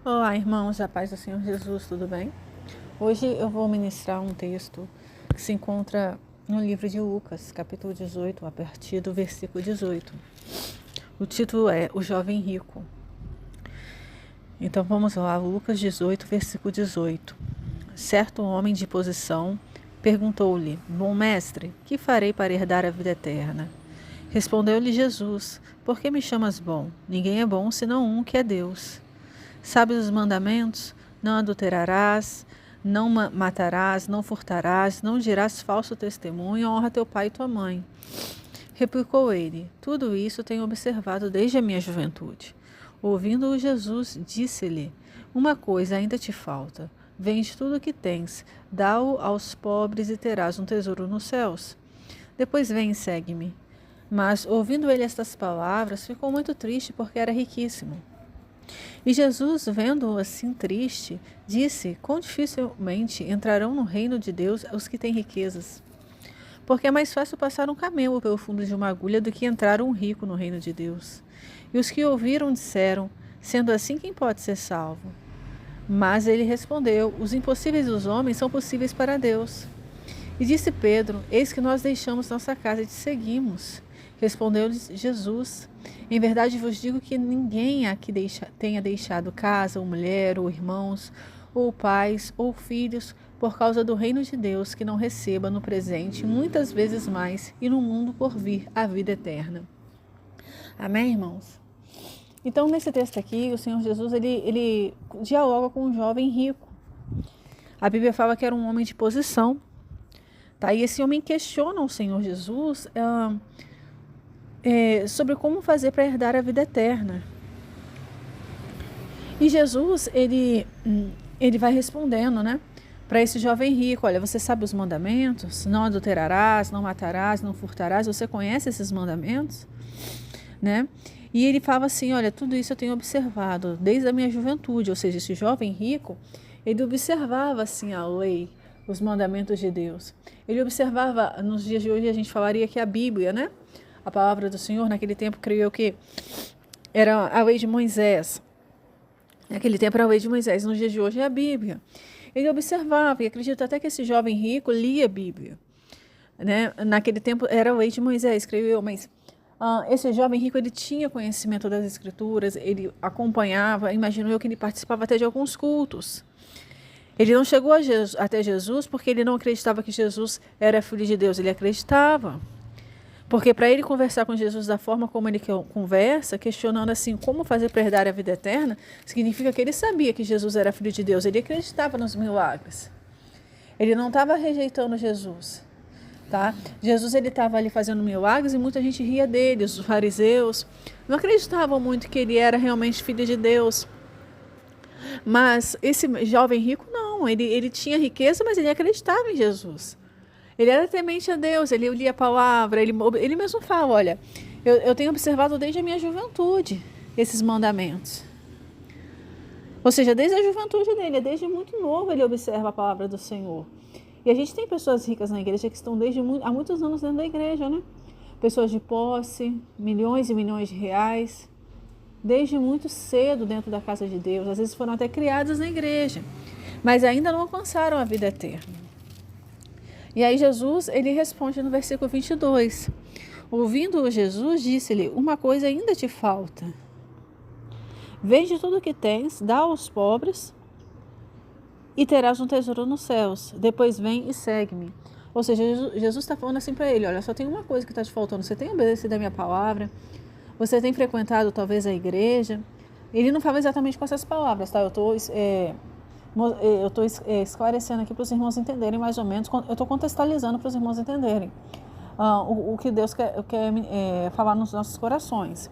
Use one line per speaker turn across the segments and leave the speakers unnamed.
Olá, irmãos, a paz do Senhor Jesus, tudo bem? Hoje eu vou ministrar um texto que se encontra no livro de Lucas, capítulo 18, a partir do versículo 18. O título é O Jovem Rico. Então vamos lá, Lucas 18, versículo 18. Certo homem de posição perguntou-lhe: Bom mestre, que farei para herdar a vida eterna? Respondeu-lhe Jesus: Por que me chamas bom? Ninguém é bom senão um, que é Deus. Sabes os mandamentos? Não adulterarás, não matarás, não furtarás, não dirás falso testemunho, honra teu pai e tua mãe. Replicou ele: Tudo isso tenho observado desde a minha juventude. Ouvindo-o, Jesus disse-lhe: Uma coisa ainda te falta. Vende tudo o que tens, dá-o aos pobres e terás um tesouro nos céus. Depois vem e segue-me. Mas, ouvindo ele estas palavras, ficou muito triste porque era riquíssimo. E Jesus, vendo-o assim triste, disse: Quão dificilmente entrarão no reino de Deus os que têm riquezas. Porque é mais fácil passar um camelo pelo fundo de uma agulha do que entrar um rico no reino de Deus. E os que ouviram disseram: Sendo assim, quem pode ser salvo? Mas ele respondeu: Os impossíveis dos homens são possíveis para Deus. E disse Pedro: Eis que nós deixamos nossa casa e te seguimos. Respondeu-lhes Jesus: Em verdade vos digo que ninguém aqui tenha deixado casa, ou mulher, ou irmãos, ou pais, ou filhos, por causa do reino de Deus, que não receba no presente muitas vezes mais, e no mundo por vir a vida eterna. Amém, irmãos? Então, nesse texto aqui, o Senhor Jesus, ele dialoga com um jovem rico. A Bíblia fala que era um homem de posição. Tá? E esse homem questiona o Senhor Jesus sobre como fazer para herdar a vida eterna. E Jesus, ele vai respondendo, né, para esse jovem rico: olha, você sabe os mandamentos? Não adulterarás, não matarás, não furtarás. Você conhece esses mandamentos? Né? E ele fala assim: olha, tudo isso eu tenho observado desde a minha juventude. Ou seja, esse jovem rico, ele observava assim a lei, os mandamentos de Deus. Ele observava, nos dias de hoje a gente falaria que a Bíblia, né? A palavra do Senhor, naquele tempo, creio eu que era a lei de Moisés. Naquele tempo era a lei de Moisés, nos dias de hoje é a Bíblia. Ele observava, e acredito até que esse jovem rico lia a Bíblia. Né? Naquele tempo era a lei de Moisés, creio eu, mas esse jovem rico, ele tinha conhecimento das Escrituras, ele acompanhava, imagino eu que ele participava até de alguns cultos. Ele não chegou até Jesus porque ele não acreditava que Jesus era filho de Deus, ele acreditava. Porque para ele conversar com Jesus da forma como ele conversa, questionando assim, como fazer para herdar a vida eterna, significa que ele sabia que Jesus era filho de Deus, ele acreditava nos milagres. Ele não estava rejeitando Jesus. Tá? Jesus, ele estava ali fazendo milagres e muita gente ria dele, os fariseus não acreditavam muito que ele era realmente filho de Deus. Mas esse jovem rico não, ele tinha riqueza, mas ele acreditava em Jesus. Ele era temente a Deus, ele lia a palavra, ele mesmo fala: olha, eu tenho observado desde a minha juventude esses mandamentos. Ou seja, desde a juventude dele, desde muito novo ele observa a palavra do Senhor. E a gente tem pessoas ricas na igreja que estão há muitos anos dentro da igreja, né? Pessoas de posse, milhões e milhões de reais, desde muito cedo dentro da casa de Deus. Às vezes foram até criadas na igreja, mas ainda não alcançaram a vida eterna. E aí Jesus, ele responde no versículo 22. Ouvindo Jesus, disse-lhe: Uma coisa ainda te falta. Vende tudo o que tens, dá aos pobres e terás um tesouro nos céus. Depois vem e segue-me. Ou seja, Jesus está falando assim para ele: olha, só tem uma coisa que está te faltando. Você tem obedecido a minha palavra? Você tem frequentado talvez a igreja? Ele não fala exatamente com essas palavras, tá? Eu estou esclarecendo aqui para os irmãos entenderem mais ou menos. Eu estou contextualizando para os irmãos entenderem o que Deus quer falar nos nossos corações.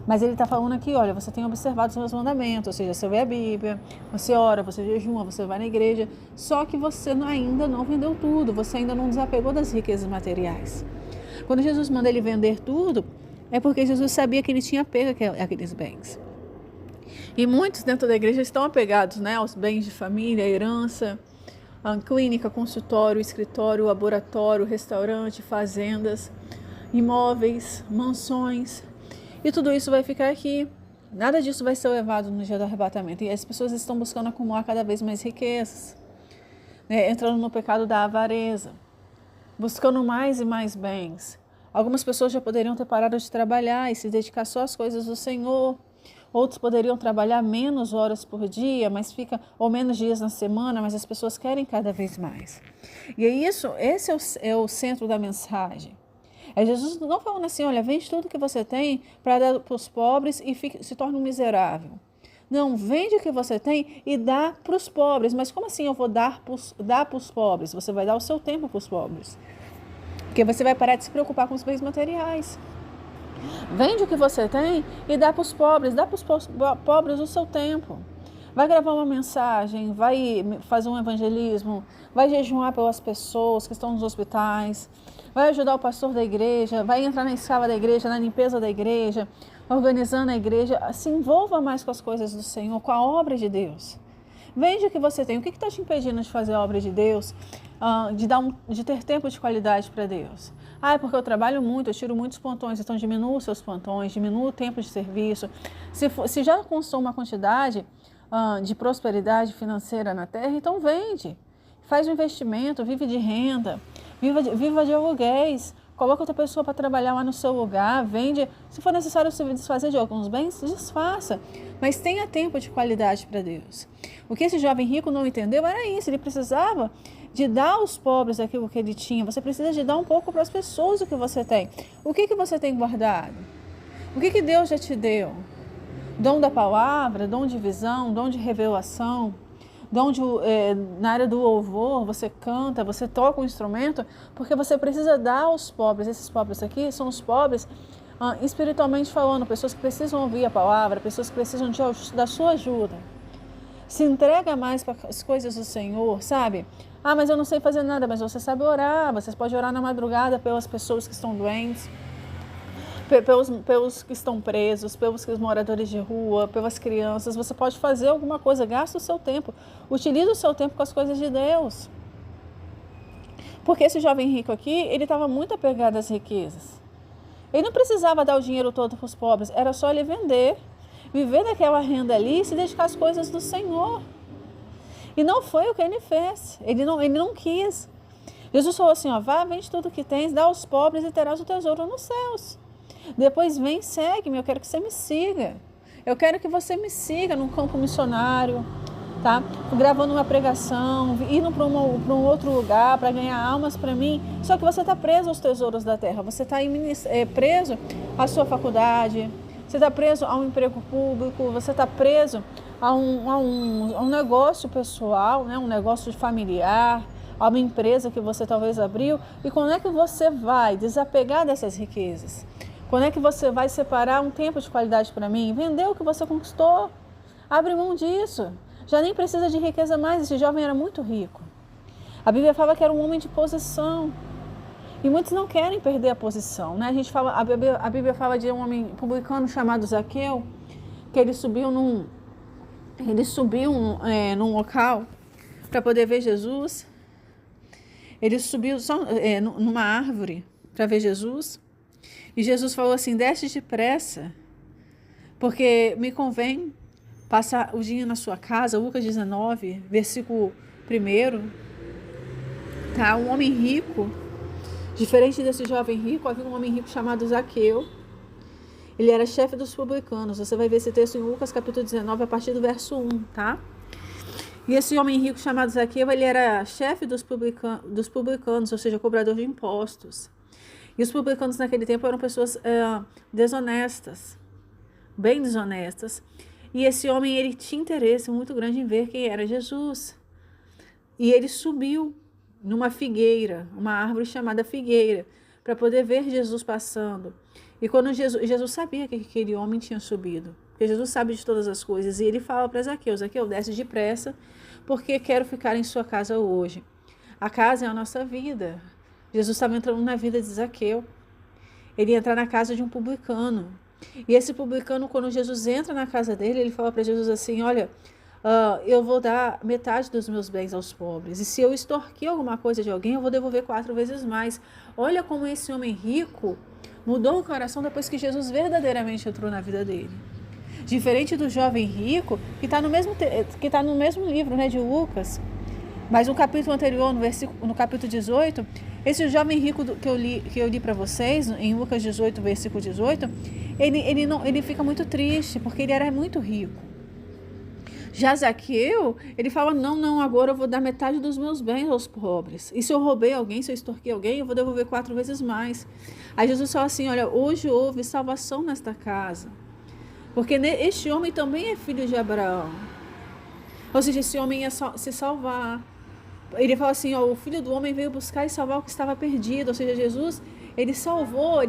Mas ele está falando aqui: olha, você tem observado os meus mandamentos, ou seja, você lê a Bíblia, você ora, você jejuma, você vai na igreja, só que você ainda não vendeu tudo, você ainda não desapegou das riquezas materiais. Quando Jesus manda ele vender tudo, é porque Jesus sabia que ele tinha apego àqueles bens. E muitos dentro da igreja estão apegados, né, aos bens de família, herança, clínica, consultório, escritório, laboratório, restaurante, fazendas, imóveis, mansões. E tudo isso vai ficar aqui. Nada disso vai ser levado no dia do arrebatamento. E as pessoas estão buscando acumular cada vez mais riquezas, né? Entrando no pecado da avareza, buscando mais e mais bens. Algumas pessoas já poderiam ter parado de trabalhar e se dedicar só às coisas do Senhor. Outros poderiam trabalhar menos horas por dia, ou menos dias na semana, mas as pessoas querem cada vez mais. E é isso, esse é o centro da mensagem. É Jesus não falando assim, olha, vende tudo que você tem para dar para os pobres e se torna um miserável. Não, vende o que você tem e dá para os pobres. Mas como assim eu vou dar para os pobres? Você vai dar o seu tempo para os pobres. Porque você vai parar de se preocupar com os bens materiais. Vende o que você tem e dá para os pobres. Dá para os pobres o seu tempo. Vai gravar uma mensagem, vai fazer um evangelismo, vai jejuar pelas pessoas que estão nos hospitais, vai ajudar o pastor da igreja, vai entrar na escala da igreja, na limpeza da igreja, organizando a igreja. Se envolva mais com as coisas do Senhor, com a obra de Deus. Vende o que você tem. O que está te impedindo de fazer a obra de Deus, de ter tempo de qualidade para Deus? É porque eu trabalho muito, eu tiro muitos plantões, então diminua os seus plantões, diminua o tempo de serviço. Se já constou uma quantidade de prosperidade financeira na terra, então vende. Faz um investimento, vive de renda, viva de aluguéis, coloca outra pessoa para trabalhar lá no seu lugar, vende. Se for necessário se desfazer de alguns bens, desfaça. Mas tenha tempo de qualidade para Deus. O que esse jovem rico não entendeu era isso, ele precisava de dar aos pobres aquilo que ele tinha. Você precisa de dar um pouco para as pessoas o que você tem. O que você tem guardado? O que Deus já te deu? Dom da palavra, dom de visão, dom de revelação, na área do louvor, você canta, você toca um instrumento, porque você precisa dar aos pobres. Esses pobres aqui são os pobres espiritualmente falando, pessoas que precisam ouvir a palavra, pessoas que precisam da sua ajuda. Se entrega mais para as coisas do Senhor, sabe? Mas eu não sei fazer nada, mas você sabe orar, você pode orar na madrugada pelas pessoas que estão doentes, pelos que estão presos, pelos moradores de rua, pelas crianças. Você pode fazer alguma coisa, gasta o seu tempo, utilize o seu tempo com as coisas de Deus. Porque esse jovem rico aqui, ele estava muito apegado às riquezas. Ele não precisava dar o dinheiro todo para os pobres, era só ele vender, viver daquela renda ali e se dedicar às coisas do Senhor. E não foi o que ele fez, ele não quis. Jesus falou assim, vá, vende tudo que tens, dá aos pobres e terás o tesouro nos céus. Depois vem, segue-me, eu quero que você me siga. Eu quero que você me siga num campo missionário, tá? Gravando uma pregação, indo para um outro lugar para ganhar almas para mim. Só que você está preso aos tesouros da terra, você está preso à sua faculdade, você está preso a um emprego público, você está preso a um negócio pessoal, né? Um negócio familiar, a uma empresa que você talvez abriu. E quando é que você vai desapegar dessas riquezas? Quando é que você vai separar um tempo de qualidade para mim? Vender o que você conquistou. Abre mão disso. Já nem precisa de riqueza mais. Esse jovem era muito rico. A Bíblia fala que era um homem de posição. E muitos não querem perder a posição, né? A Bíblia fala de um homem publicano chamado Zaqueu, que ele subiu num local para poder ver Jesus. Ele subiu numa árvore para ver Jesus. E Jesus falou assim, desce depressa, porque me convém passar o dia na sua casa. Lucas 19, versículo 1. Tá? Um homem rico, diferente desse jovem rico, havia um homem rico chamado Zaqueu. Ele era chefe dos publicanos. Você vai ver esse texto em Lucas capítulo 19, a partir do verso 1, tá? E esse homem rico chamado Zaqueu, ele era chefe dos publicanos, ou seja, cobrador de impostos. E os publicanos naquele tempo eram pessoas desonestas, bem desonestas. E esse homem, ele tinha interesse muito grande em ver quem era Jesus. E ele subiu numa figueira, uma árvore chamada figueira, para poder ver Jesus passando. E quando Jesus sabia que aquele homem tinha subido, porque Jesus sabe de todas as coisas, e ele fala para Zaqueu, Zaqueu, desce depressa, porque quero ficar em sua casa hoje. A casa é a nossa vida. Jesus estava entrando na vida de Zaqueu. Ele ia entrar na casa de um publicano. E esse publicano, quando Jesus entra na casa dele, ele fala para Jesus assim, olha, eu vou dar metade dos meus bens aos pobres. E se eu extorquir alguma coisa de alguém, eu vou devolver 4 vezes mais. Olha como esse homem rico mudou o coração depois que Jesus verdadeiramente entrou na vida dele. Diferente do jovem rico, que está no mesmo livro, né, de Lucas, mas no capítulo anterior, no capítulo 18, esse jovem rico que eu li para vocês, em Lucas 18, versículo 18, ele fica muito triste, porque ele era muito rico. Já Zaqueu, ele fala, não, agora eu vou dar metade dos meus bens aos pobres. E se eu roubei alguém, se eu extorquei alguém, eu vou devolver 4 vezes mais. Aí Jesus fala assim, olha, hoje houve salvação nesta casa. Porque este homem também é filho de Abraão. Ou seja, esse homem ia se salvar. Ele fala assim, ó, o filho do homem veio buscar e salvar o que estava perdido. Ou seja, Jesus, ele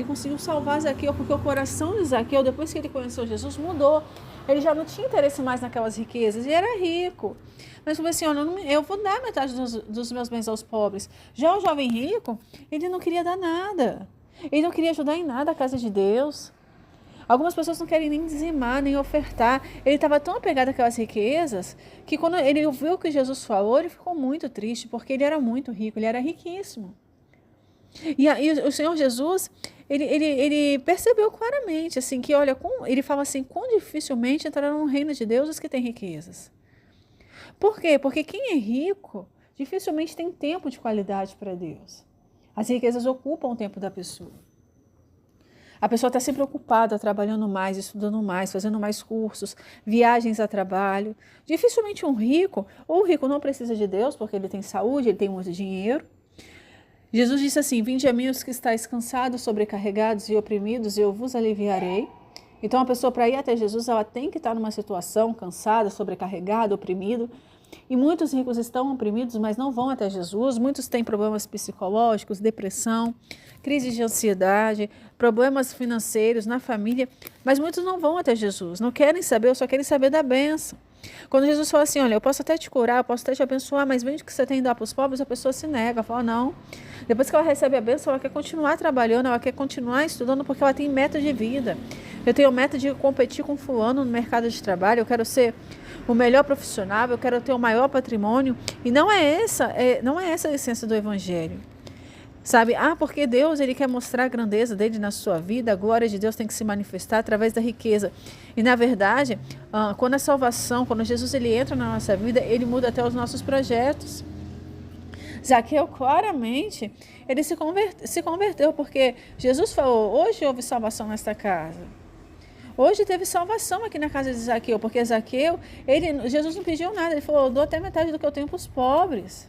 conseguiu salvar Zaqueu, porque o coração de Zaqueu, depois que ele conheceu Jesus, mudou. Ele já não tinha interesse mais naquelas riquezas, ele era rico. Mas falou assim, olha, eu vou dar metade dos meus bens aos pobres. Já o jovem rico, ele não queria dar nada. Ele não queria ajudar em nada a casa de Deus. Algumas pessoas não querem nem dizimar, nem ofertar. Ele estava tão apegado àquelas riquezas que quando ele ouviu o que Jesus falou, ele ficou muito triste, porque ele era muito rico, ele era riquíssimo. E o Senhor Jesus, ele percebeu claramente, assim, que olha, ele fala assim, quão dificilmente entrarão no reino de Deus os que têm riquezas. Por quê? Porque quem é rico dificilmente tem tempo de qualidade para Deus. As riquezas ocupam o tempo da pessoa. A pessoa está sempre ocupada, trabalhando mais, estudando mais, fazendo mais cursos, viagens a trabalho. Dificilmente um rico, ou o rico não precisa de Deus, porque ele tem saúde, ele tem muito dinheiro. Jesus disse assim, vinde a mim os que estáis cansados, sobrecarregados e oprimidos, e eu vos aliviarei. Então a pessoa, para ir até Jesus, ela tem que estar numa situação cansada, sobrecarregada, oprimido. E muitos ricos estão oprimidos, mas não vão até Jesus. Muitos têm problemas psicológicos, depressão, crise de ansiedade, problemas financeiros na família, mas muitos não vão até Jesus, não querem saber, só querem saber da bênção. Quando Jesus fala assim, olha, eu posso até te curar, eu posso até te abençoar, mas vende o que você tem a dar para os pobres, a pessoa se nega, fala não. Depois que ela recebe a bênção, ela quer continuar trabalhando, ela quer continuar estudando, porque ela tem meta de vida. Eu tenho meta de competir com fulano no mercado de trabalho, eu quero ser o melhor profissional, eu quero ter o maior patrimônio. E não é essa a essência do Evangelho. Sabe? Porque Deus, ele quer mostrar a grandeza dele na sua vida, a glória de Deus tem que se manifestar através da riqueza. E na verdade, quando a salvação, quando Jesus ele entra na nossa vida, ele muda até os nossos projetos. Zaqueu, claramente, ele se converteu, porque Jesus falou, hoje houve salvação nesta casa. Hoje teve salvação aqui na casa de Zaqueu, porque Zaqueu, Jesus não pediu nada, ele falou, eu dou até metade do que eu tenho para os pobres.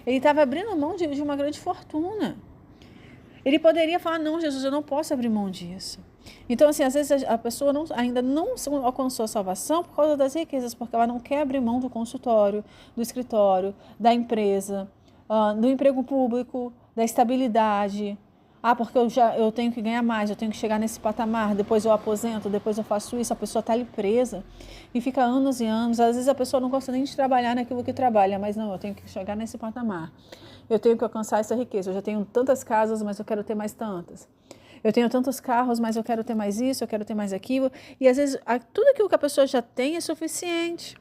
Ele estava abrindo mão de uma grande fortuna. Ele poderia falar, não, Jesus, eu não posso abrir mão disso. Então, assim, às vezes a pessoa ainda não alcançou a salvação por causa das riquezas, porque ela não quer abrir mão do consultório, do escritório, da empresa, do emprego público, da estabilidade. Porque eu tenho que ganhar mais, eu tenho que chegar nesse patamar, depois eu aposento, depois eu faço isso, a pessoa está ali presa e fica anos e anos. Às vezes a pessoa não gosta nem de trabalhar naquilo que trabalha, mas não, eu tenho que chegar nesse patamar, eu tenho que alcançar essa riqueza, eu já tenho tantas casas, mas eu quero ter mais tantas. Eu tenho tantos carros, mas eu quero ter mais isso, eu quero ter mais aquilo. E às vezes tudo aquilo que a pessoa já tem é suficiente.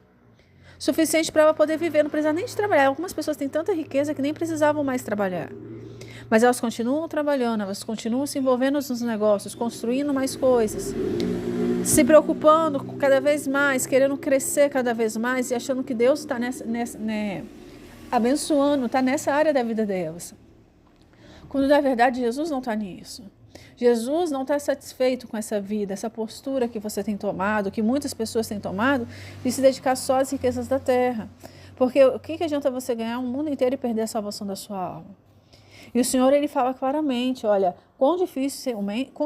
Suficiente para ela poder viver, não precisa nem de trabalhar. Algumas pessoas têm tanta riqueza que nem precisavam mais trabalhar. Mas elas continuam trabalhando, elas continuam se envolvendo nos negócios, construindo mais coisas, se preocupando cada vez mais, querendo crescer cada vez mais e achando que Deus está abençoando, está nessa área da vida delas. Quando na verdade Jesus não está nisso. Jesus não está satisfeito com essa vida, essa postura que você tem tomado, que muitas pessoas têm tomado, de se dedicar só às riquezas da terra. Porque o que adianta você ganhar o mundo inteiro e perder a salvação da sua alma? E o Senhor, ele fala claramente, olha, quão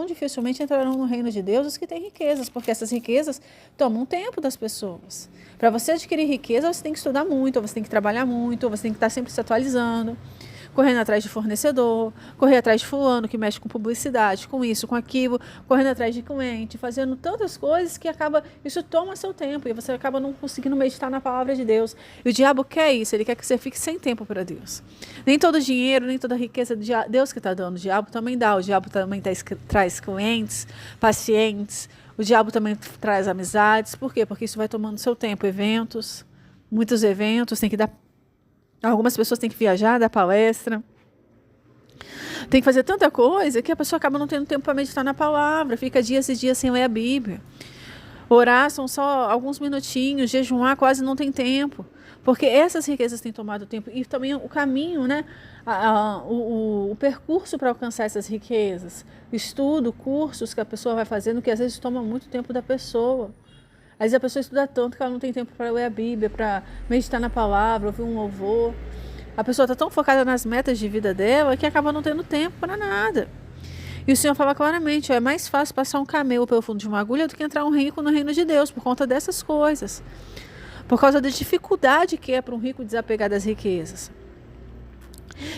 dificilmente entrarão no reino de Deus os que têm riquezas, porque essas riquezas tomam tempo das pessoas. Para você adquirir riqueza, você tem que estudar muito, você tem que trabalhar muito, você tem que estar sempre se atualizando, correndo atrás de fornecedor, correr atrás de fulano que mexe com publicidade, com isso, com aquilo, correndo atrás de cliente, fazendo tantas coisas que isso toma seu tempo e você acaba não conseguindo meditar na palavra de Deus. E o diabo quer isso, ele quer que você fique sem tempo para Deus. Nem todo dinheiro, nem toda riqueza Deus que está dando, o diabo também dá, o diabo também traz clientes, pacientes, o diabo também traz amizades. Por quê? Porque isso vai tomando seu tempo, eventos, muitos eventos, tem que dar. Algumas pessoas têm que viajar, dar palestra. Tem que fazer tanta coisa que a pessoa acaba não tendo tempo para meditar na palavra. Fica dias e dias sem ler a Bíblia. Orar são só alguns minutinhos, jejuar quase não tem tempo, porque essas riquezas têm tomado tempo. E também o caminho, né? O percurso para alcançar essas riquezas. Estudo, cursos que a pessoa vai fazendo, que às vezes toma muito tempo da pessoa. Às vezes a pessoa estuda tanto que ela não tem tempo para ler a Bíblia, para meditar na palavra, ouvir um louvor. A pessoa está tão focada nas metas de vida dela que acaba não tendo tempo para nada. E o Senhor fala claramente, é mais fácil passar um camelo pelo fundo de uma agulha do que entrar um rico no reino de Deus, por conta dessas coisas. Por causa da dificuldade que é para um rico desapegar das riquezas.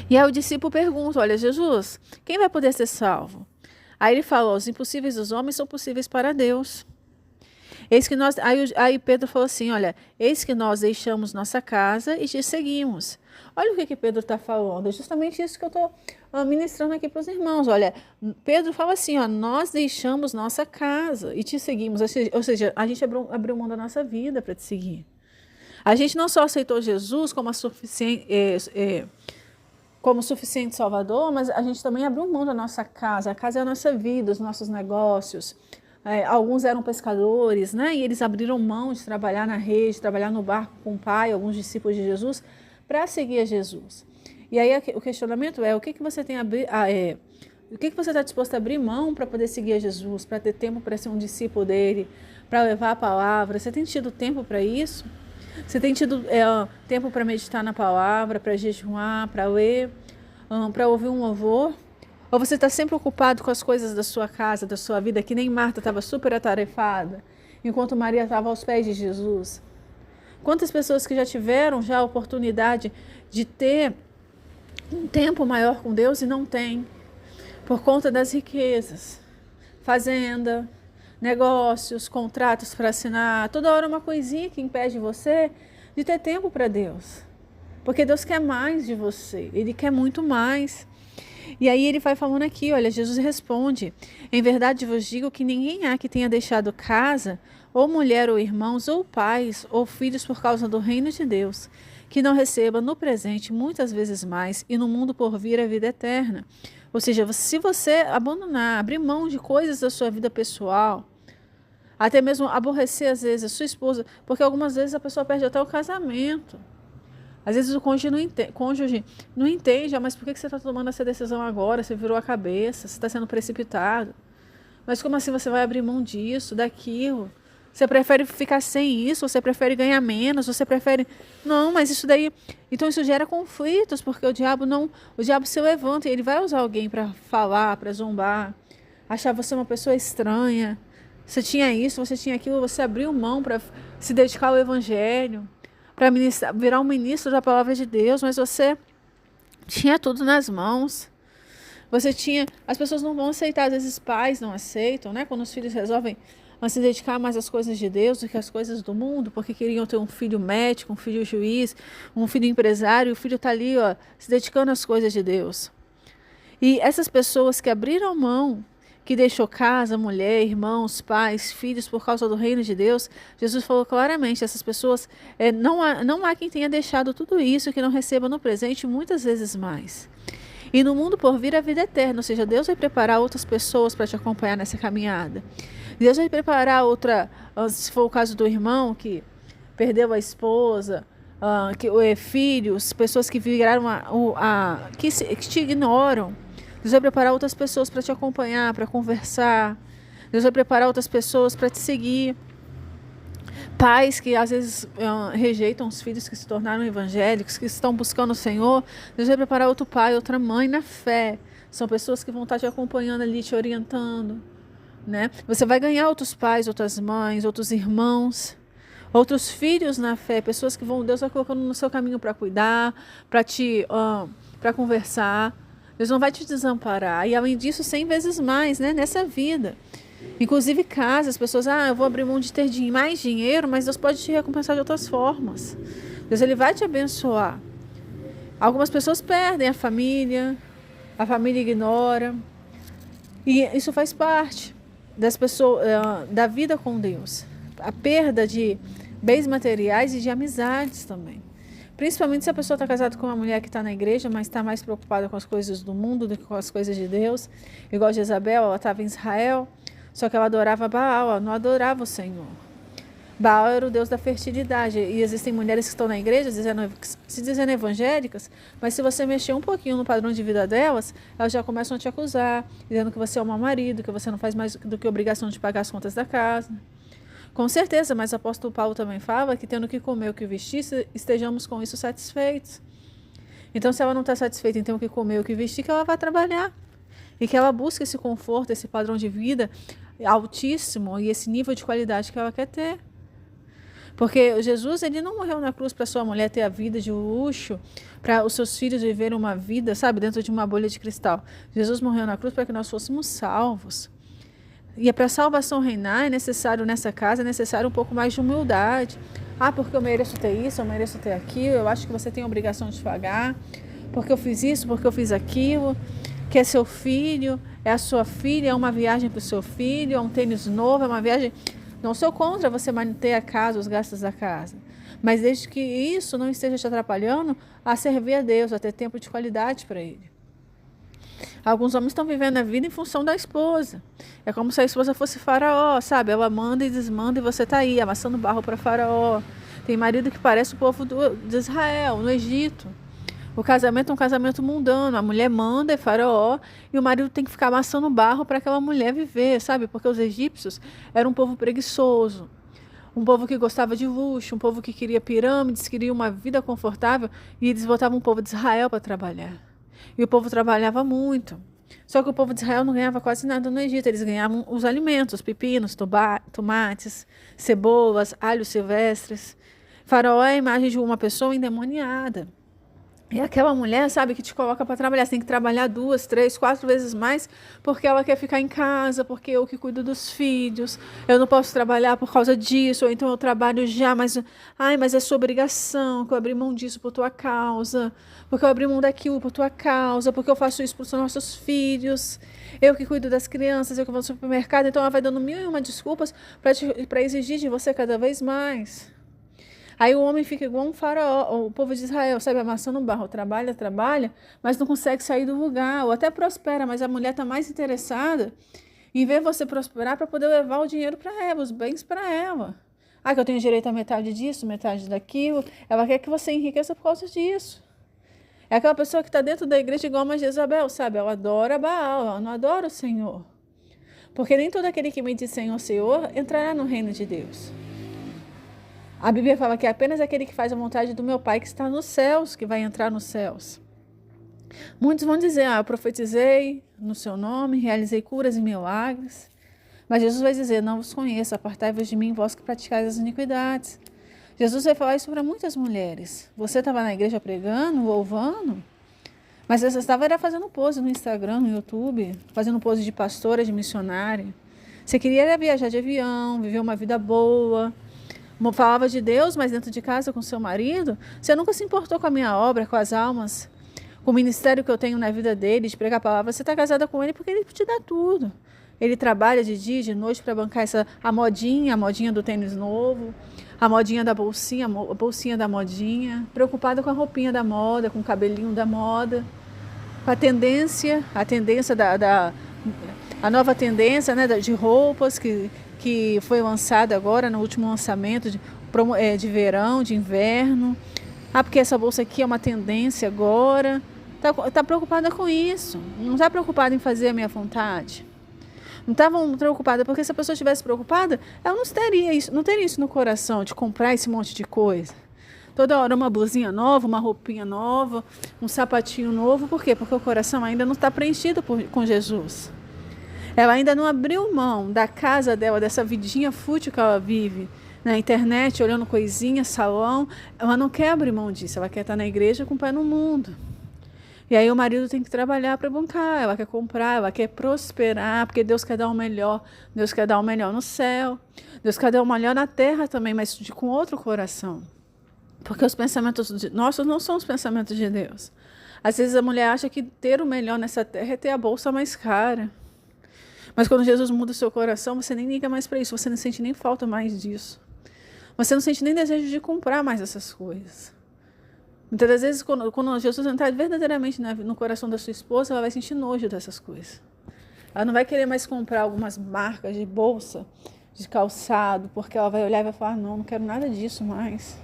E aí o discípulo pergunta, olha, Jesus, quem vai poder ser salvo? Aí ele fala, os impossíveis dos homens são possíveis para Deus. Eis que nós, aí Pedro falou assim, olha, eis que nós deixamos nossa casa e te seguimos. Olha o que Pedro está falando, é justamente isso que eu estou ministrando aqui para os irmãos. Olha, Pedro fala assim, ó, nós deixamos nossa casa e te seguimos, ou seja, a gente abriu mão da nossa vida para te seguir. A gente não só aceitou Jesus como suficiente Salvador, mas a gente também abriu mão da nossa casa. A casa é a nossa vida, os nossos negócios. Alguns eram pescadores, né? E eles abriram mão de trabalhar na rede, trabalhar no barco com o pai, alguns discípulos de Jesus, para seguir a Jesus. E aí o questionamento é, o que você tem o que você está disposto a abrir mão para poder seguir a Jesus, para ter tempo para ser um discípulo dele, para levar a palavra? Você tem tido tempo para isso? Você tem tido tempo para meditar na palavra, para jejuar, para ler, para ouvir um louvor? Ou você está sempre ocupado com as coisas da sua casa, da sua vida, que nem Marta estava super atarefada, enquanto Maria estava aos pés de Jesus? Quantas pessoas que já tiveram a oportunidade de ter um tempo maior com Deus e não tem, por conta das riquezas, fazenda, negócios, contratos para assinar, toda hora uma coisinha que impede você de ter tempo para Deus. Porque Deus quer mais de você, Ele quer muito mais. E aí ele vai falando aqui, olha, Jesus responde, em verdade vos digo que ninguém há que tenha deixado casa, ou mulher, ou irmãos, ou pais, ou filhos por causa do reino de Deus, que não receba no presente muitas vezes mais e no mundo por vir a vida eterna. Ou seja, se você abandonar, abrir mão de coisas da sua vida pessoal, até mesmo aborrecer às vezes a sua esposa, porque algumas vezes a pessoa perde até o casamento. Às vezes o cônjuge não entende, mas por que você está tomando essa decisão agora? Você virou a cabeça, você está sendo precipitado. Mas como assim você vai abrir mão disso, daquilo? Você prefere ficar sem isso? Você prefere ganhar menos? Você prefere... Não, mas isso daí... Então isso gera conflitos, porque o diabo se levanta e ele vai usar alguém para falar, para zombar, achar você uma pessoa estranha. Você tinha isso, você tinha aquilo, você abriu mão para se dedicar ao evangelho, para virar um ministro da palavra de Deus, mas você tinha tudo nas mãos. As pessoas não vão aceitar, às vezes pais não aceitam, né? Quando os filhos resolvem se dedicar mais às coisas de Deus do que às coisas do mundo, porque queriam ter um filho médico, um filho juiz, um filho empresário, e o filho está ali, ó, se dedicando às coisas de Deus. E essas pessoas que abriram mão, que deixou casa, mulher, irmãos, pais, filhos por causa do reino de Deus, Jesus falou claramente, essas pessoas, não há quem tenha deixado tudo isso que não receba no presente muitas vezes mais. E no mundo por vir a vida eterna, ou seja, Deus vai preparar outras pessoas para te acompanhar nessa caminhada. Deus vai preparar se for o caso do irmão que perdeu a esposa, filhos, pessoas que viraram que te ignoram. Deus vai preparar outras pessoas para te acompanhar, para conversar. Deus vai preparar outras pessoas para te seguir. Pais que às vezes rejeitam os filhos que se tornaram evangélicos, que estão buscando o Senhor. Deus vai preparar outro pai, outra mãe na fé. São pessoas que vão estar te acompanhando ali, te orientando, né? Você vai ganhar outros pais, outras mães, outros irmãos, outros filhos na fé. Pessoas que Deus vai colocando no seu caminho para cuidar, para conversar. Deus não vai te desamparar. E além disso, 100 vezes mais, né, nessa vida. Inclusive casa, as pessoas, eu vou abrir mão de ter mais dinheiro, mas Deus pode te recompensar de outras formas. Deus, Ele vai te abençoar. Algumas pessoas perdem a família ignora. E isso faz parte das pessoas, da vida com Deus. A perda de bens materiais e de amizades também. Principalmente se a pessoa está casada com uma mulher que está na igreja, mas está mais preocupada com as coisas do mundo do que com as coisas de Deus. Igual Jezabel, ela estava em Israel, só que ela adorava Baal, ela não adorava o Senhor. Baal era o deus da fertilidade. E existem mulheres que estão na igreja se dizendo evangélicas, mas se você mexer um pouquinho no padrão de vida delas, elas já começam a te acusar, dizendo que você é um mau marido, que você não faz mais do que obrigação de pagar as contas da casa. Com certeza, mas o apóstolo Paulo também fala que tendo que comer o que vestir, estejamos com isso satisfeitos. Então, se ela não está satisfeita em ter o que comer, o que vestir, que ela vá trabalhar. E que ela busque esse conforto, esse padrão de vida altíssimo e esse nível de qualidade que ela quer ter. Porque Jesus, ele não morreu na cruz para sua mulher ter a vida de luxo, para os seus filhos viverem uma vida, sabe, dentro de uma bolha de cristal. Jesus morreu na cruz para que nós fôssemos salvos. E para a salvação reinar, é necessário nessa casa, é necessário um pouco mais de humildade. Ah, porque eu mereço ter isso, eu mereço ter aquilo, eu acho que você tem a obrigação de pagar, porque eu fiz isso, porque eu fiz aquilo, que é seu filho, é a sua filha, é uma viagem para o seu filho, é um tênis novo, é uma viagem... Não sou contra você manter a casa, os gastos da casa, mas desde que isso não esteja te atrapalhando a servir a Deus, a ter tempo de qualidade para Ele. Alguns homens estão vivendo a vida em função da esposa. É como se a esposa fosse faraó, sabe? Ela manda e desmanda e você está aí, amassando barro para faraó. Tem marido que parece o povo de Israel, no Egito. O casamento é um casamento mundano. A mulher manda, é faraó, e o marido tem que ficar amassando barro para aquela mulher viver, sabe? Porque os egípcios eram um povo preguiçoso. Um povo que gostava de luxo, um povo que queria pirâmides, queria uma vida confortável, e eles botavam o povo de Israel para trabalhar. E o povo trabalhava muito. Só que o povo de Israel não ganhava quase nada no Egito. Eles ganhavam os alimentos, pepinos, tomates, cebolas, alhos silvestres. Faraó é a imagem de uma pessoa endemoniada. E aquela mulher, sabe, que te coloca para trabalhar. Você tem que trabalhar 2, 3, 4 vezes mais porque ela quer ficar em casa, porque eu que cuido dos filhos. Eu não posso trabalhar por causa disso, ou então eu trabalho já, mas é sua obrigação, que eu abri mão disso por tua causa, porque eu abri mão daquilo por tua causa, porque eu faço isso para os nossos filhos. Eu que cuido das crianças, eu que vou no supermercado. Então ela vai dando 1001 desculpas para exigir de você cada vez mais. Aí o homem fica igual um faraó, o povo de Israel, sabe, amassando barro, trabalha, mas não consegue sair do lugar, ou até prospera, mas a mulher está mais interessada em ver você prosperar para poder levar o dinheiro para ela, os bens para ela. Ah, que eu tenho direito a metade disso, metade daquilo, ela quer que você enriqueça por causa disso. É aquela pessoa que está dentro da igreja igual uma Jezabel, sabe, ela adora Baal, ela não adora o Senhor. Porque nem todo aquele que me diz Senhor, Senhor, entrará no reino de Deus. A Bíblia fala que é apenas aquele que faz a vontade do meu Pai que está nos céus, que vai entrar nos céus. Muitos vão dizer, eu profetizei no seu nome, realizei curas e milagres. Mas Jesus vai dizer, não vos conheço, apartai-vos de mim, vós que praticais as iniquidades. Jesus vai falar isso para muitas mulheres. Você estava na igreja pregando, louvando, mas você estava fazendo pose no Instagram, no YouTube, fazendo pose de pastora, de missionária. Você queria viajar de avião, viver uma vida boa, falava de Deus, mas dentro de casa com seu marido, você nunca se importou com a minha obra, com as almas, com o ministério que eu tenho na vida dele, de pregar a palavra. Você está casada com ele porque ele te dá tudo. Ele trabalha de dia, de noite para bancar a modinha do tênis novo, a modinha da bolsinha, a bolsinha da modinha, preocupada com a roupinha da moda, com o cabelinho da moda, com a tendência a nova tendência, né, de roupas que foi lançada agora no último lançamento de verão, de inverno. Ah, porque essa bolsa aqui é uma tendência agora. Tá preocupada com isso. Não está preocupada em fazer a minha vontade. Não estava preocupada, porque se a pessoa estivesse preocupada, ela não teria isso no coração, de comprar esse monte de coisa. Toda hora uma blusinha nova, uma roupinha nova, um sapatinho novo. Por quê? Porque o coração ainda não está preenchido com Jesus. Ela ainda não abriu mão da casa dela, dessa vidinha fútil que ela vive na internet, olhando coisinha, salão. Ela não quer abrir mão disso, ela quer estar na igreja com o pé no mundo. E aí o marido tem que trabalhar para bancar, ela quer comprar, ela quer prosperar, porque Deus quer dar o melhor. Deus quer dar o melhor no céu, Deus quer dar o melhor na terra também, mas com outro coração. Porque os pensamentos nossos não são os pensamentos de Deus. Às vezes a mulher acha que ter o melhor nessa terra é ter a bolsa mais cara. Mas quando Jesus muda o seu coração, você nem liga mais para isso, você não sente nem falta mais disso. Você não sente nem desejo de comprar mais essas coisas. Muitas das vezes, quando Jesus entrar verdadeiramente no coração da sua esposa, ela vai sentir nojo dessas coisas. Ela não vai querer mais comprar algumas marcas de bolsa, de calçado, porque ela vai olhar e vai falar, não quero nada disso mais.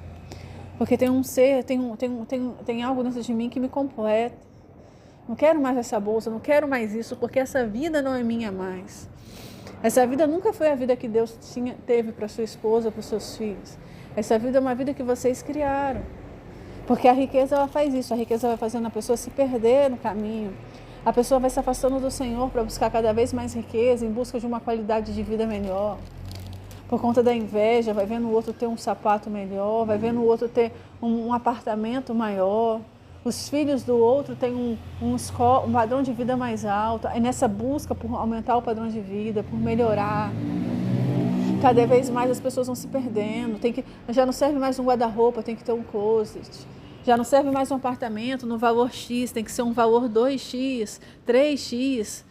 Porque tem um ser, tem algo dentro de mim que me completa. Não quero mais essa bolsa, não quero mais isso, porque essa vida não é minha mais. Essa vida nunca foi a vida que Deus teve para sua esposa, para os seus filhos. Essa vida é uma vida que vocês criaram. Porque a riqueza, ela faz isso. A riqueza vai fazendo a pessoa se perder no caminho. A pessoa vai se afastando do Senhor para buscar cada vez mais riqueza, em busca de uma qualidade de vida melhor. Por conta da inveja, vai vendo o outro ter um sapato melhor, vai vendo o outro ter um apartamento maior. Os filhos do outro têm um padrão de vida mais alto. É nessa busca por aumentar o padrão de vida, por melhorar. Cada vez mais as pessoas vão se perdendo. Já não serve mais um guarda-roupa, tem que ter um closet. Já não serve mais um apartamento no valor X, tem que ser um valor 2X, 3X.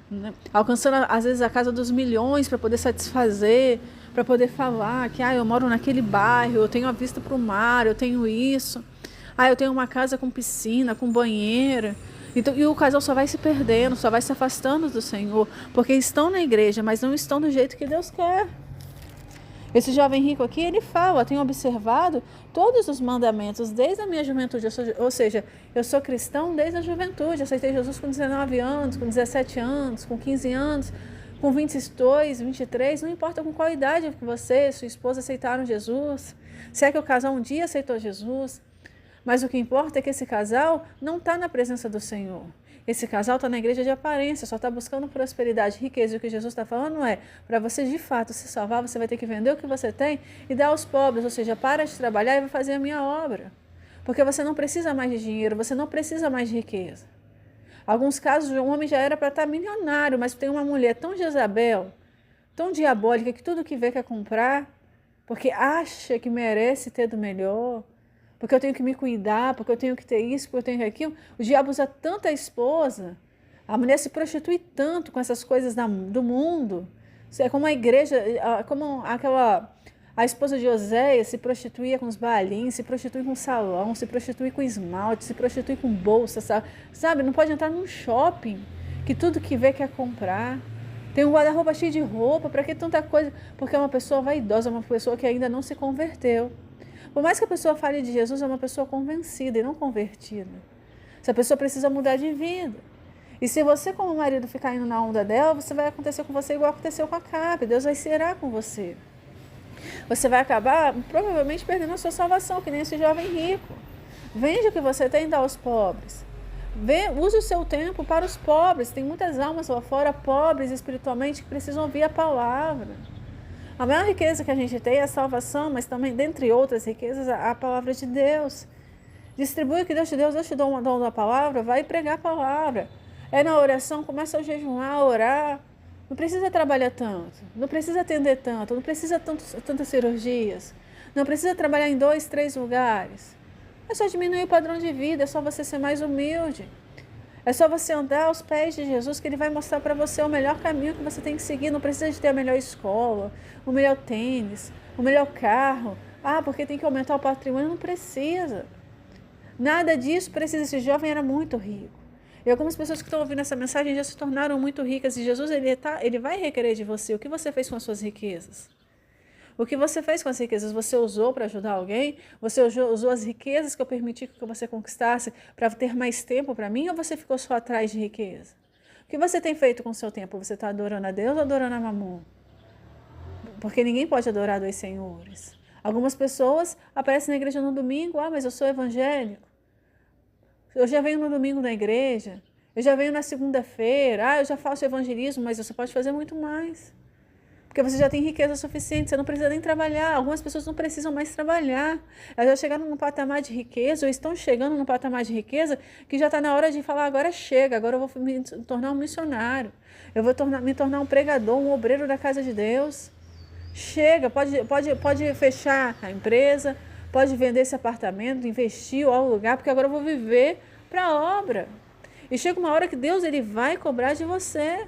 Né? Alcançando, às vezes, a casa dos milhões para poder satisfazer, para poder falar que eu moro naquele bairro, eu tenho a vista para o mar, eu tenho isso. Eu tenho uma casa com piscina, com banheira. Então, e o casal só vai se perdendo, só vai se afastando do Senhor, porque estão na igreja, mas não estão do jeito que Deus quer. Esse jovem rico aqui, ele fala, tenho observado todos os mandamentos desde a minha juventude, ou seja, eu sou cristão desde a juventude, aceitei Jesus com 19 anos, com 17 anos, com 15 anos, com 22, 23, não importa com qual idade que você e sua esposa aceitaram Jesus, se é que o casal um dia aceitou Jesus, mas o que importa é que esse casal não está na presença do Senhor. Esse casal está na igreja de aparência, só está buscando prosperidade, riqueza. E o que Jesus está falando é, para você de fato se salvar, você vai ter que vender o que você tem e dar aos pobres, ou seja, para de trabalhar e vai fazer a minha obra. Porque você não precisa mais de dinheiro, você não precisa mais de riqueza. Alguns casos, um homem já era para estar milionário, mas tem uma mulher tão Jezabel, tão diabólica, que tudo que vê quer comprar, porque acha que merece ter do melhor, porque eu tenho que me cuidar, porque eu tenho que ter isso, porque eu tenho que aquilo. O diabo usa tanta esposa, a mulher se prostitui tanto com essas coisas do mundo. É como a igreja, como a esposa de Oséias se prostituía com os baalins, se prostitui com salão, se prostitui com esmalte, se prostitui com bolsa, sabe? Não pode entrar num shopping, que tudo que vê quer comprar. Tem um guarda-roupa cheio de roupa, para que tanta coisa? Porque é uma pessoa vaidosa, uma pessoa que ainda não se converteu. Por mais que a pessoa fale de Jesus, é uma pessoa convencida e não convertida. Essa pessoa precisa mudar de vida. E se você, como marido, ficar indo na onda dela, vai acontecer com você igual aconteceu com a Acabe. Deus vai se irar com você. Você vai acabar, provavelmente, perdendo a sua salvação, que nem esse jovem rico. Vende o que você tem e dá aos pobres. Use o seu tempo para os pobres. Tem muitas almas lá fora, pobres espiritualmente, que precisam ouvir a palavra. A maior riqueza que a gente tem é a salvação, mas também, dentre outras riquezas, a palavra de Deus. Distribui o que Deus te deu. Deus te deu um dom da palavra, vai pregar a palavra. É na oração, começa a jejuar, a orar. Não precisa trabalhar tanto, não precisa atender tanto, não precisa tantas cirurgias, não precisa trabalhar em 2, 3 lugares. É só diminuir o padrão de vida, é só você ser mais humilde. É só você andar aos pés de Jesus, que Ele vai mostrar para você o melhor caminho que você tem que seguir. Não precisa de ter a melhor escola, o melhor tênis, o melhor carro. Porque tem que aumentar o patrimônio. Não precisa. Nada disso precisa. Esse jovem era muito rico. E algumas pessoas que estão ouvindo essa mensagem já se tornaram muito ricas. E Jesus, ele vai requerer de você o que você fez com as suas riquezas. O que você fez com as riquezas? Você usou para ajudar alguém? Você usou as riquezas que eu permiti que você conquistasse para ter mais tempo para mim? Ou você ficou só atrás de riqueza? O que você tem feito com o seu tempo? Você está adorando a Deus ou adorando a Mamon? Porque ninguém pode adorar 2 senhores. Algumas pessoas aparecem na igreja no domingo. Mas eu sou evangélico. Eu já venho no domingo na igreja. Eu já venho na segunda-feira. Eu já faço evangelismo, mas você pode fazer muito mais. Porque você já tem riqueza suficiente, você não precisa nem trabalhar. Algumas pessoas não precisam mais trabalhar. Elas já chegaram num patamar de riqueza, ou estão chegando num patamar de riqueza, que já está na hora de falar, agora chega, agora eu vou me tornar um missionário. Eu vou me tornar um pregador, um obreiro da casa de Deus. Chega, pode fechar a empresa, pode vender esse apartamento, investir ou alugar, porque agora eu vou viver para a obra. E chega uma hora que Deus ele vai cobrar de você.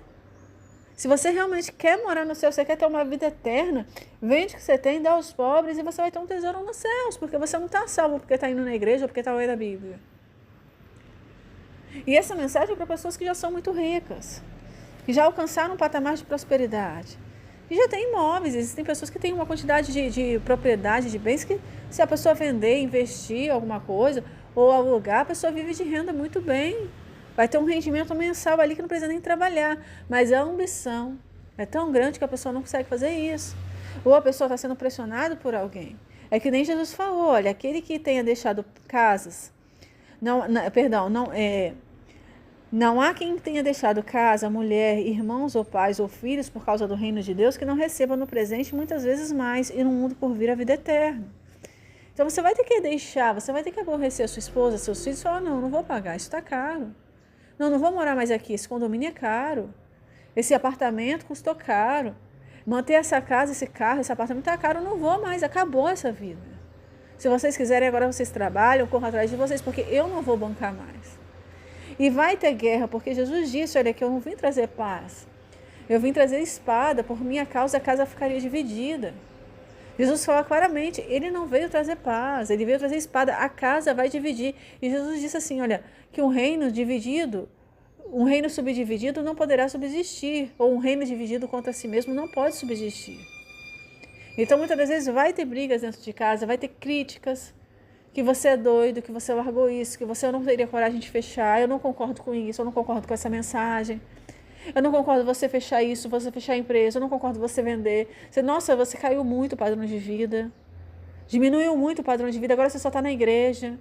Se você realmente quer morar no céu, você quer ter uma vida eterna, vende o que você tem, dá aos pobres e você vai ter um tesouro nos céus, porque você não está salvo porque está indo na igreja ou porque está lendo a Bíblia. E essa mensagem é para pessoas que já são muito ricas, que já alcançaram um patamar de prosperidade, que já tem imóveis. Existem pessoas que têm uma quantidade de propriedade, de bens, que se a pessoa vender, investir alguma coisa, ou alugar, a pessoa vive de renda muito bem. Vai ter um rendimento mensal ali que não precisa nem trabalhar. Mas a ambição é tão grande que a pessoa não consegue fazer isso. Ou a pessoa está sendo pressionada por alguém. É que nem Jesus falou, olha, aquele que tenha deixado casas, não há quem tenha deixado casa, mulher, irmãos ou pais ou filhos por causa do reino de Deus que não receba no presente muitas vezes mais e no mundo por vir a vida eterna. Então você vai ter que deixar, você vai ter que aborrecer a sua esposa, seus filhos e falar, não vou pagar, isso está caro. Não vou morar mais aqui, esse condomínio é caro. Esse apartamento custou caro. Manter essa casa, esse carro, esse apartamento está caro, não vou mais, acabou essa vida. Se vocês quiserem, agora vocês trabalham, corram atrás de vocês, porque eu não vou bancar mais. E vai ter guerra, porque Jesus disse, olha, que eu não vim trazer paz. Eu vim trazer espada, por minha causa a casa ficaria dividida. Jesus fala claramente, ele não veio trazer paz, ele veio trazer espada, a casa vai dividir. E Jesus disse assim, olha, que um reino dividido, um reino subdividido não poderá subsistir, ou um reino dividido contra si mesmo não pode subsistir. Então muitas das vezes vai ter brigas dentro de casa, vai ter críticas, que você é doido, que você largou isso, que você não teria coragem de fechar, eu não concordo com isso, eu não concordo com essa mensagem. Eu não concordo você fechar isso, você fechar a empresa, eu não concordo você vender. Nossa, você caiu muito o padrão de vida. Diminuiu muito o padrão de vida, agora você só está na igreja.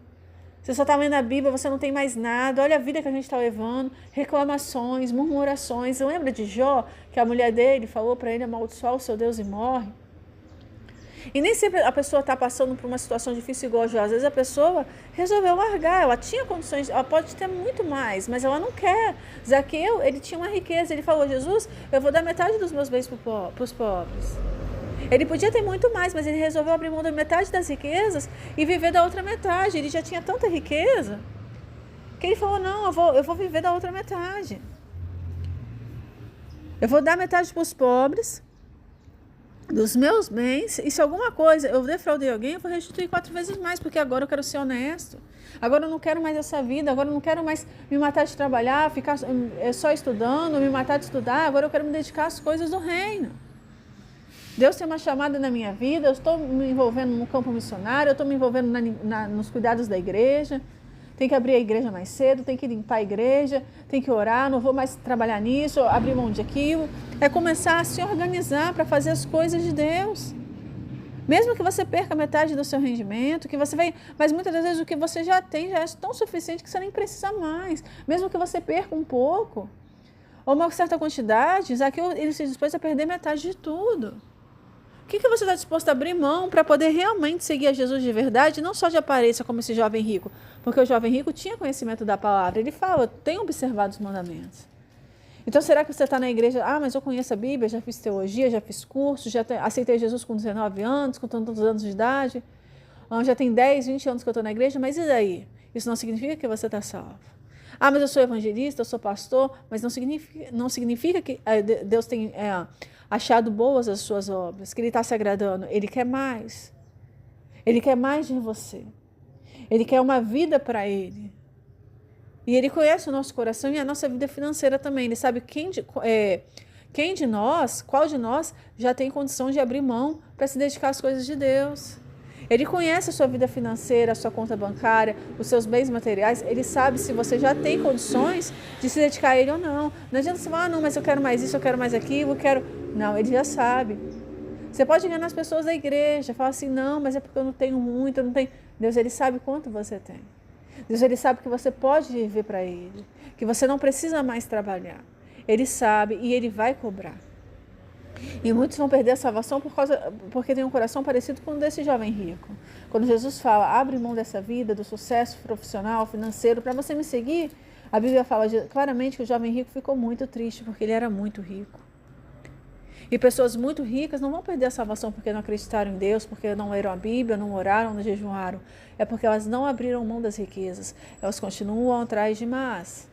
Você só está lendo a Bíblia, você não tem mais nada. Olha a vida que a gente está levando. Reclamações, murmurações. Lembra de Jó, que a mulher dele falou para ele amaldiçoar o seu Deus e morre? E nem sempre a pessoa está passando por uma situação difícil igual a Jó. Às vezes a pessoa resolveu largar, ela tinha condições, ela pode ter muito mais, mas ela não quer. Zaqueu, ele tinha uma riqueza, ele falou, Jesus, eu vou dar metade dos meus bens para os pobres. Ele podia ter muito mais, mas ele resolveu abrir mão da metade das riquezas e viver da outra metade. Ele já tinha tanta riqueza que ele falou, não, eu vou viver da outra metade. Eu vou dar metade para os pobres dos meus bens, e se alguma coisa eu defraudei alguém, eu vou restituir 4 vezes mais, porque agora eu quero ser honesto. Agora eu não quero mais essa vida, agora eu não quero mais me matar de trabalhar, ficar só estudando, me matar de estudar, agora eu quero me dedicar às coisas do reino. Deus tem uma chamada na minha vida, eu estou me envolvendo no campo missionário, eu estou me envolvendo nos cuidados da igreja, tem que abrir a igreja mais cedo, tem que limpar a igreja, tem que orar, não vou mais trabalhar nisso, abrir mão de aquilo. É começar a se organizar para fazer as coisas de Deus. Mesmo que você perca metade do seu rendimento, mas muitas das vezes o que você já tem já é tão suficiente que você nem precisa mais. Mesmo que você perca um pouco, ou uma certa quantidade, Zaqueu, ele se dispôs a perder metade de tudo. O que você está disposto a abrir mão para poder realmente seguir a Jesus de verdade, não só de aparência como esse jovem rico? Porque o jovem rico tinha conhecimento da palavra. Ele fala, tenho observado os mandamentos. Então será que você está na igreja, mas eu conheço a Bíblia, já fiz teologia, já fiz curso, aceitei Jesus com 19 anos, com tantos anos de idade, já tem 10, 20 anos que eu estou na igreja, mas e daí? Isso não significa que você está salvo. Mas eu sou evangelista, eu sou pastor, mas não significa que Deus tem achado boas as suas obras, que Ele está se agradando. Ele quer mais. Ele quer mais de você. Ele quer uma vida para Ele. E Ele conhece o nosso coração e a nossa vida financeira também. Ele sabe qual de nós já tem condição de abrir mão para se dedicar às coisas de Deus. Ele conhece a sua vida financeira, a sua conta bancária, os seus bens materiais. Ele sabe se você já tem condições de se dedicar a Ele ou não. Não adianta você falar, não, mas eu quero mais isso, eu quero mais aquilo, eu quero... Não, Ele já sabe. Você pode enganar as pessoas da igreja, falar assim, não, mas é porque eu não tenho muito, eu não tenho... Deus, Ele sabe quanto você tem. Deus, Ele sabe que você pode viver para Ele, que você não precisa mais trabalhar. Ele sabe e Ele vai cobrar. E muitos vão perder a salvação porque tem um coração parecido com o desse jovem rico. Quando Jesus fala, abre mão dessa vida, do sucesso profissional, financeiro, para você me seguir, a Bíblia fala claramente que o jovem rico ficou muito triste porque ele era muito rico. E pessoas muito ricas não vão perder a salvação porque não acreditaram em Deus, porque não leram a Bíblia, não oraram, não jejuaram. É porque elas não abriram mão das riquezas. Elas continuam atrás de mais.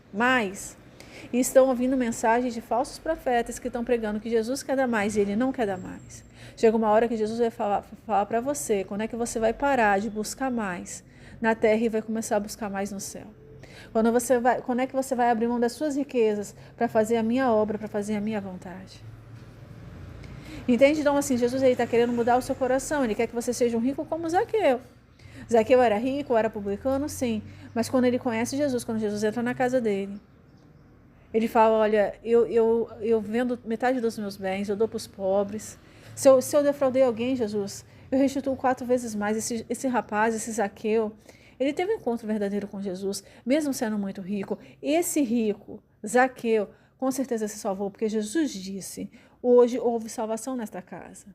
E estão ouvindo mensagens de falsos profetas que estão pregando que Jesus quer dar mais e Ele não quer dar mais. Chega uma hora que Jesus vai falar para você, quando é que você vai parar de buscar mais na terra e vai começar a buscar mais no céu. Quando é que você vai abrir mão das suas riquezas para fazer a minha obra, para fazer a minha vontade? Entende? Então, assim, Jesus está querendo mudar o seu coração. Ele quer que você seja um rico como Zaqueu. Zaqueu era rico, era publicano, sim. Mas quando ele conhece Jesus, quando Jesus entra na casa dele, ele fala, olha, eu vendo metade dos meus bens, eu dou para os pobres. Se eu defraudei alguém, Jesus, eu restituo 4 vezes mais. Esse rapaz, esse Zaqueu, ele teve um encontro verdadeiro com Jesus, mesmo sendo muito rico. Esse rico, Zaqueu, com certeza se salvou, porque Jesus disse, hoje houve salvação nesta casa.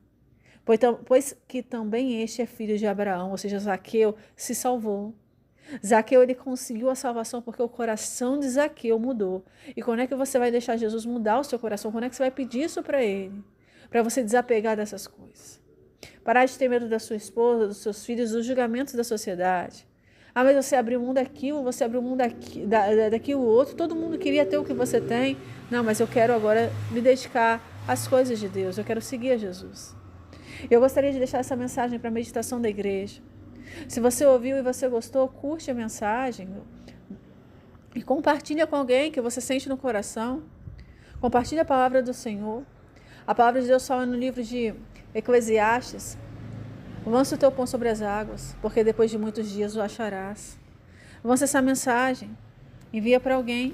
Pois que também este é filho de Abraão, ou seja, Zaqueu se salvou. Zaqueu, ele conseguiu a salvação porque o coração de Zaqueu mudou. E quando é que você vai deixar Jesus mudar o seu coração? Quando é que você vai pedir isso para ele? Para você desapegar dessas coisas. Parar de ter medo da sua esposa, dos seus filhos, dos julgamentos da sociedade. Ah, mas você abriu mão daquilo, você abriu mão daquilo outro, todo mundo queria ter o que você tem. Não, mas eu quero agora me dedicar às coisas de Deus, eu quero seguir a Jesus. Eu gostaria de deixar essa mensagem para a meditação da igreja. Se você ouviu e você gostou, curte a mensagem e compartilha com alguém que você sente no coração. Compartilha a palavra do Senhor. A palavra de Deus fala no livro de Eclesiastes: lança o teu pão sobre as águas, porque depois de muitos dias o acharás. Lança essa mensagem, envia para alguém,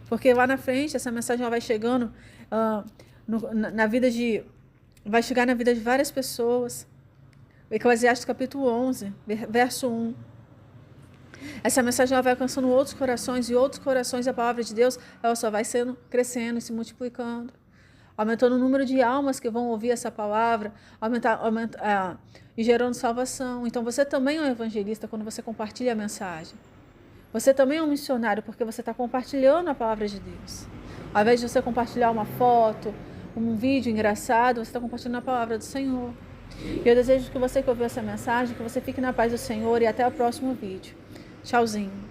porque lá na frente essa mensagem ela vai chegando vai chegar na vida de várias pessoas. Eclesiastes capítulo 11, verso 1. Essa mensagem ela vai alcançando outros corações, e outros corações, a palavra de Deus, ela só vai crescendo e se multiplicando, aumentando o número de almas que vão ouvir essa palavra, e gerando salvação. Então você também é um evangelista quando você compartilha a mensagem. Você também é um missionário porque você está compartilhando a palavra de Deus. Ao invés de você compartilhar uma foto, um vídeo engraçado, você está compartilhando a palavra do Senhor. E eu desejo que você que ouviu essa mensagem, que você fique na paz do Senhor, e até o próximo vídeo. Tchauzinho.